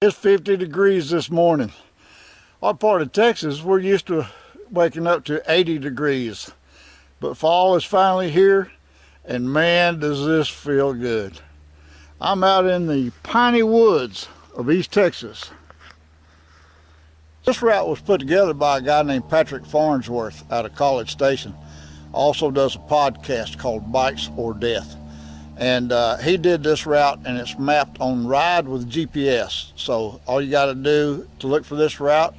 It's 50 degrees this morning. Our part of Texas, we're used to waking up to 80 degrees. But fall is finally here, and man, does this feel good. I'm out in the piney woods of East Texas. This route was put together by a guy named Patrick Farnsworth out of College Station. Also does a podcast called Bikes or Death. And he did this route, and it's mapped on Ride with GPS. So all you got to do to look for this route,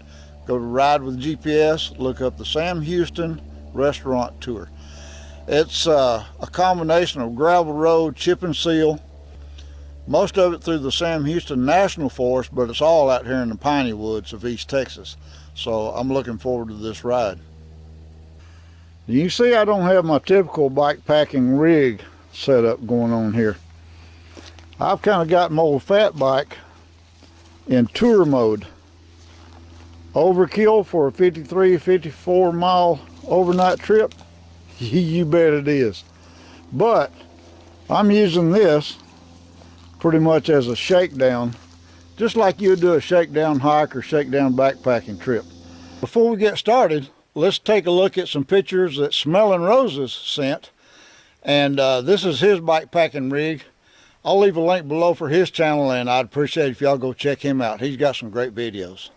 go to Ride with GPS, look up the Sam Houston Restaurant Tour. It's a combination of gravel road, chip and seal, most of it through the Sam Houston National Forest, but it's all out here in the piney woods of East Texas. So I'm looking forward to this ride. You see, I don't have my typical bike packing rig setup going on here. I've kind of got my old fat bike in tour mode. Overkill for a 53-54 mile overnight trip? You bet it is. But I'm using this pretty much as a shakedown, just like you'd do a shakedown hike or shakedown backpacking trip. Before we get started, let's take a look at some pictures that Smelling Roses sent. And this is his bike packing rig. I'll leave a link below for his channel, and I'd appreciate if y'all go check him out. He's got some great videos.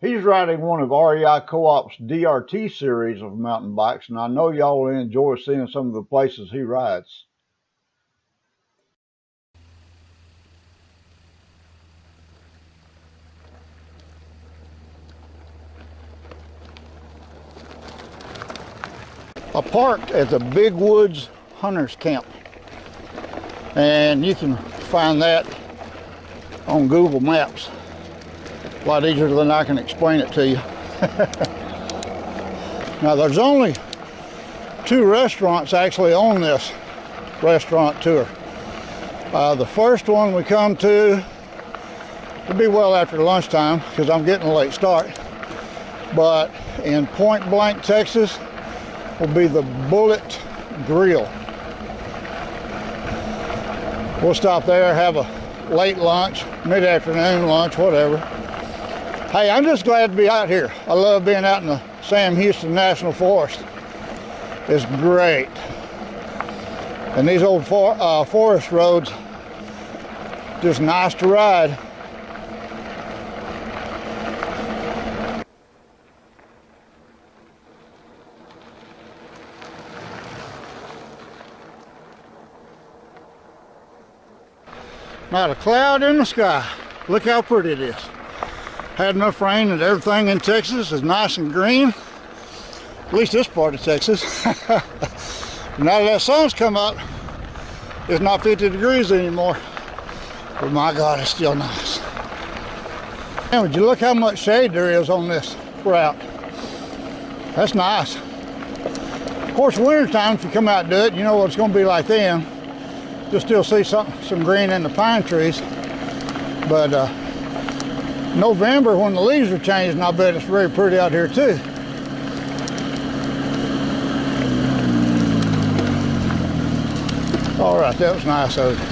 He's riding one of REI Co-op's DRT series of mountain bikes, and I know y'all will enjoy seeing some of the places he rides. I parked at the Big Woods Hunters Camp, and you can find that on Google Maps. A lot easier than I can explain it to you. Now there's only 2 restaurants actually on this restaurant tour. The first one we come to, it'll be well after lunchtime because I'm getting a late start, but in Point Blank, Texas, will be the Bullet Grill. We'll stop there, have a late lunch, mid-afternoon lunch, whatever. Hey, I'm just glad to be out here. I love being out in the Sam Houston National Forest. It's great. And these old forest roads, just nice to ride. Not a cloud in the sky. Look how pretty it is. Had enough rain and everything in Texas is nice and green. At least this part of Texas. Now that sun's come up, it's not 50 degrees anymore. But my God, it's still nice. And would you look how much shade there is on this route? That's nice. Of course, wintertime, if you come out and do it, you know what it's going to be like then. You'll still see some green in the pine trees, but November when the leaves are changing, I bet it's very pretty out here too. All right, that was nice of you.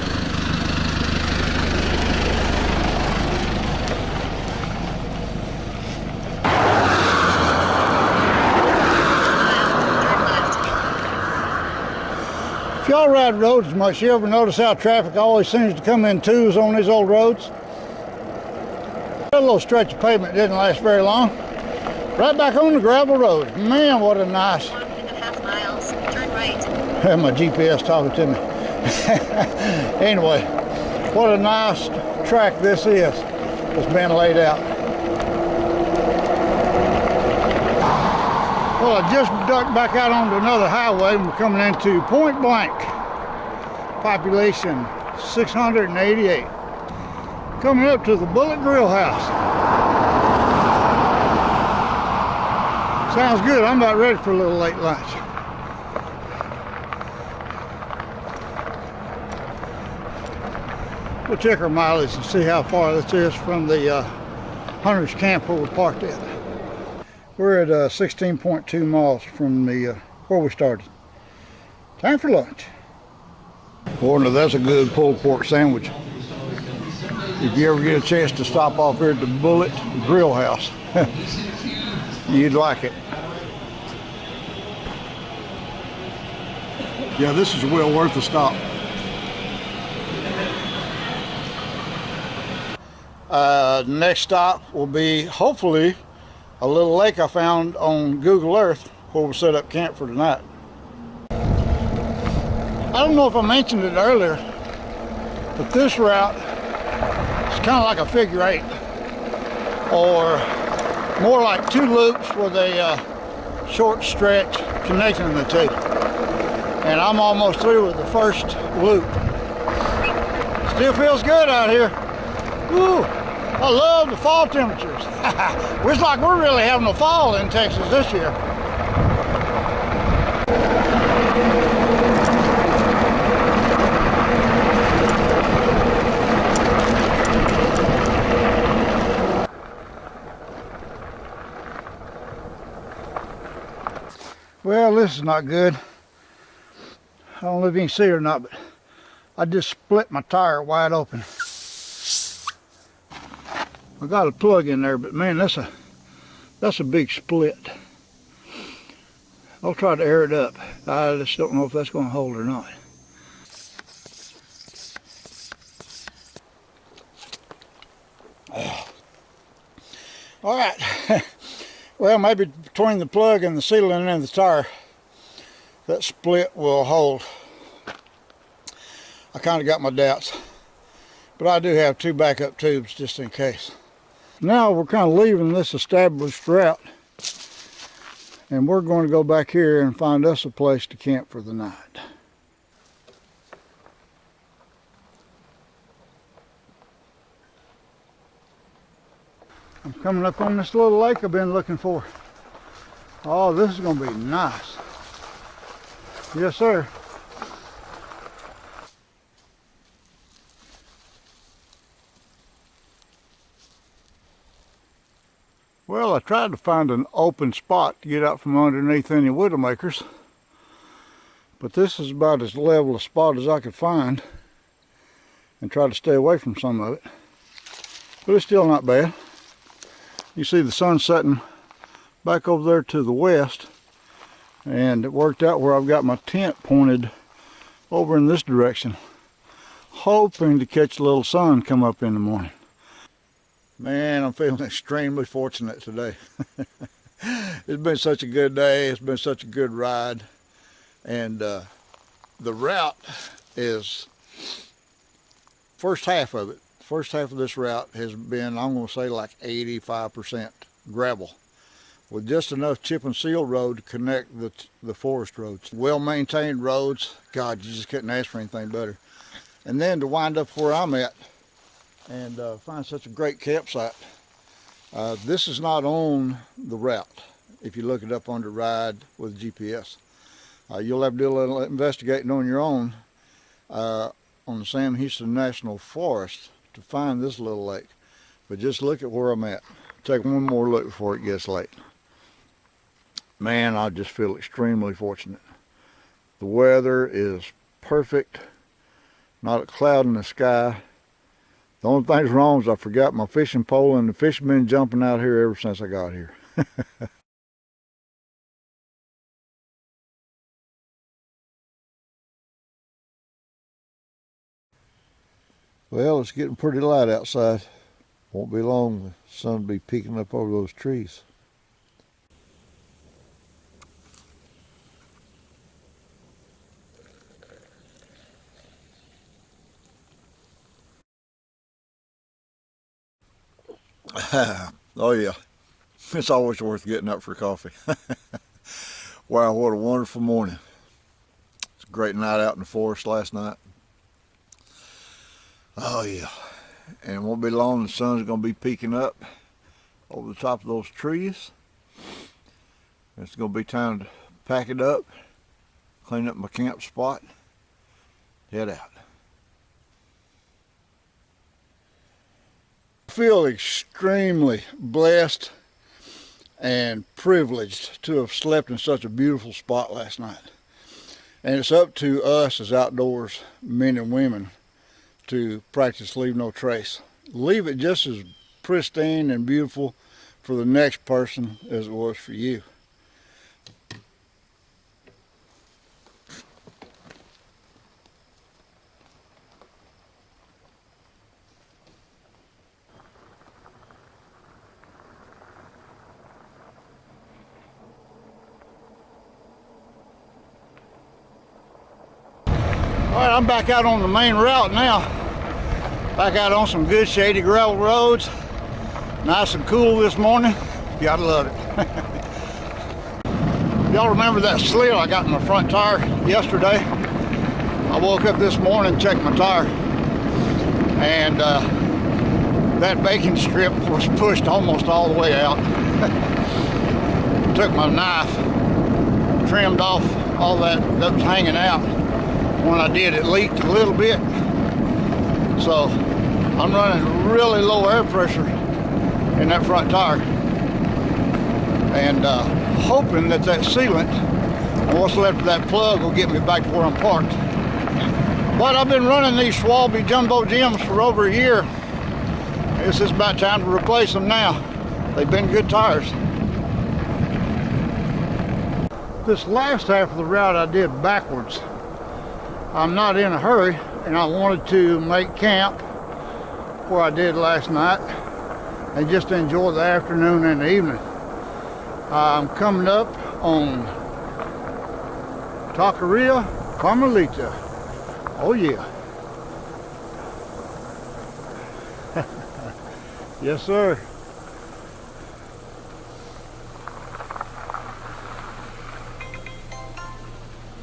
If y'all ride roads as much, you ever notice how traffic always seems to come in twos on these old roads? That little stretch of pavement didn't last very long. Right back on the gravel road. Man, what a nice... 1.5 miles, turn right. Had my GPS talking to me. Anyway, what a nice track this is. It's been laid out. Well, I just ducked back out onto another highway and we're coming into Point Blank. Population 688. Coming up to the Bullet Grill House. Sounds good. I'm about ready for a little late lunch. We'll check our mileage and see how far this is from the Hunters Camp where we're parked at. We're at 16.2 miles from the where we started. Time for lunch. Boy, now that's a good pulled pork sandwich. if you ever get a chance to stop off here at the Bullet Grill House, you'd like it. Yeah, this is well worth the stop. Next stop will be hopefully a little lake I found on Google Earth where we'll set up camp for tonight. I don't know if I mentioned it earlier, but this route is kind of like a figure 8, or more like 2 loops with a short stretch connecting the 2. And I'm almost through with the first loop. Still feels good out here. Woo! I love the fall temperatures. It's like we're really having a fall in Texas this year. Well, this is not good. I don't know if you can see it or not, but I just split my tire wide open. I got a plug in there, but man, that's a big split. I'll try to air it up. I just don't know if that's going to hold or not. All right. Well, maybe between the plug and the sealant and the tire, that split will hold. I kind of got my doubts, but I do have 2 backup tubes just in case. Now we're kind of leaving this established route, and we're going to go back here and find us a place to camp for the night. I'm coming up on this little lake I've been looking for. Oh, this is going to be nice. Yes, sir. Well, I tried to find an open spot to get out from underneath any widowmakers, but this is about as level a spot as I could find, and try to stay away from some of it. But it's still not bad. You see the sun setting back over there to the west, and it worked out where I've got my tent pointed over in this direction, hoping to catch a little sun come up in the morning. Man, I'm feeling extremely fortunate today. It's been such a good day. It's been such a good ride. And the route is, first half of this route has been, I'm going to say, like 85% gravel, with just enough chip and seal road to connect the forest roads. Well-maintained roads. God, you just couldn't ask for anything better. And then to wind up where I'm at and find such a great campsite. This is not on the route. If you look it up under ride with GPS, you'll have to do a little investigating on your own on the Sam Houston National Forest to find this little lake. But just look at where I'm at. Take one more look before it gets late. Man, I just feel extremely fortunate. The weather is perfect. Not a cloud in the sky. The only thing's wrong is I forgot my fishing pole, and the fish have been jumping out here ever since I got here. Well, it's getting pretty light outside. Won't be long, the sun will be peeking up over those trees. Oh yeah, it's always worth getting up for coffee. Wow, what a wonderful morning. It's a great night out in the forest last night. Oh yeah, and it won't be long, the sun's going to be peeking up over the top of those trees. It's going to be time to pack it up, clean up my camp spot, head out. I feel extremely blessed and privileged to have slept in such a beautiful spot last night. And it's up to us as outdoors men and women to practice leave no trace. leave it just as pristine and beautiful for the next person as it was for you. All right, I'm back out on the main route now. Back out on some good shady gravel roads. Nice and cool this morning. Gotta love it. Y'all remember that slit I got in my front tire yesterday? I woke up this morning, checked my tire, and that bacon strip was pushed almost all the way out. Took my knife, trimmed off all that was hanging out. When I did, it leaked a little bit. So I'm running really low air pressure in that front tire, and hoping that that sealant and what's left of that plug will get me back to where I'm parked. But I've been running these Schwalbe Jumbo Jims for over a year. It's just about time to replace them now. They've been good tires. This last half of the route I did backwards. I'm not in a hurry, and I wanted to make camp where I did last night and just enjoy the afternoon and the evening. I'm coming up on Taqueria Carmelita. Oh yeah. Yes sir.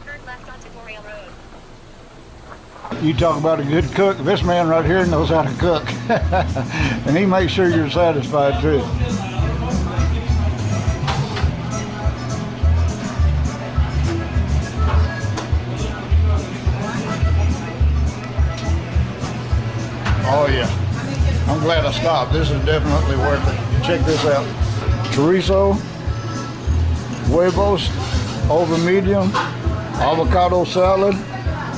Turn left onto Boreal Road. You talk about a good cook. This man right here knows how to cook. And he makes sure you're satisfied too. Oh yeah. I'm glad I stopped. This is definitely worth it. Check this out. Chorizo, huevos over medium, avocado salad,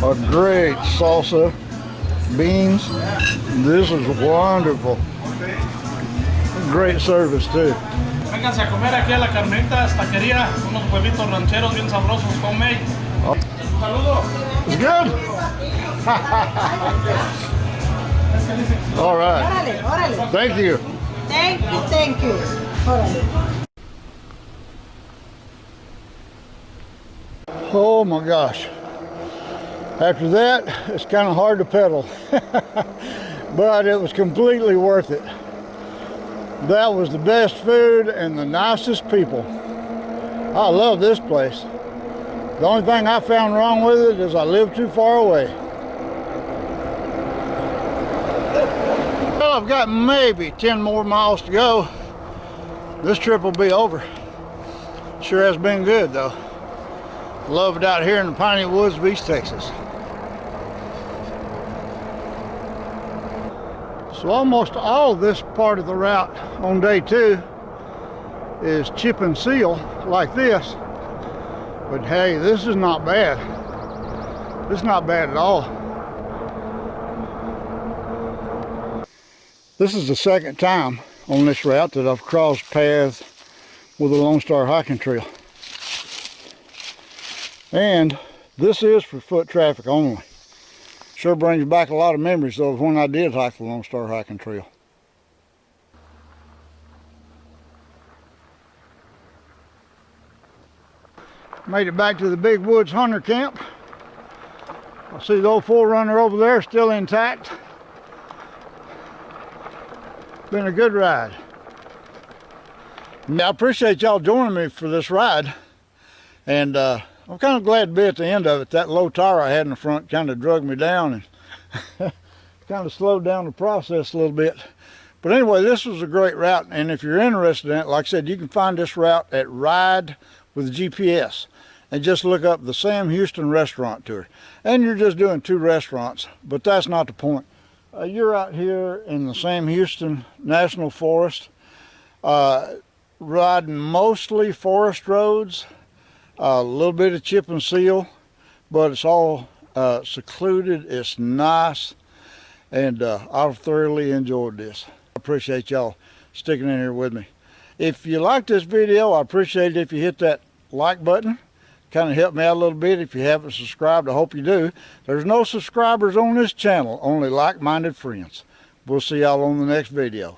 a great salsa, beans. This is wonderful. Great service too. Vénganse a comer aquí a la Carmelita, taquería, unos huevitos rancheros bien sabrosos, homemade. Oh. Saludo. It's good. All right. Órale, órale. Thank you. Thank you, thank you. Órale. Oh my gosh. After that, it's kind of hard to pedal. But it was completely worth it. That was the best food and the nicest people. I love this place. The only thing I found wrong with it is I live too far away. Well, I've got maybe 10 more miles to go. This trip will be over. Sure has been good though. Love it out here in the Piney Woods of East Texas. So almost all of this part of the route on day 2 is chip and seal like this. But hey, this is not bad. This is not bad at all. This is the second time on this route that I've crossed paths with a Lone Star hiking trail. And this is for foot traffic only. Sure brings back a lot of memories though of when I did hike the Lone Star hiking trail. Made it back to the Big Woods Hunter Camp. I see the old 4Runner over there still intact. Been a good ride. I appreciate y'all joining me for this ride. And I'm kind of glad to be at the end of it. That low tire I had in the front kind of drug me down and kind of slowed down the process a little bit. But anyway, this was a great route. And if you're interested in it, like I said, you can find this route at Ride with GPS. And just look up the Sam Houston Restaurant Tour. And you're just doing 2 restaurants, but that's not the point. You're out here in the Sam Houston National Forest, riding mostly forest roads, a little bit of chip and seal, but it's all secluded, it's nice. and I've thoroughly enjoyed this. I appreciate y'all sticking in here with me. If you like this video, I appreciate it if you hit that like button. Kind of help me out a little bit. If you haven't subscribed, I hope you do. There's no subscribers on this channel, only like-minded friends. We'll see y'all on the next video.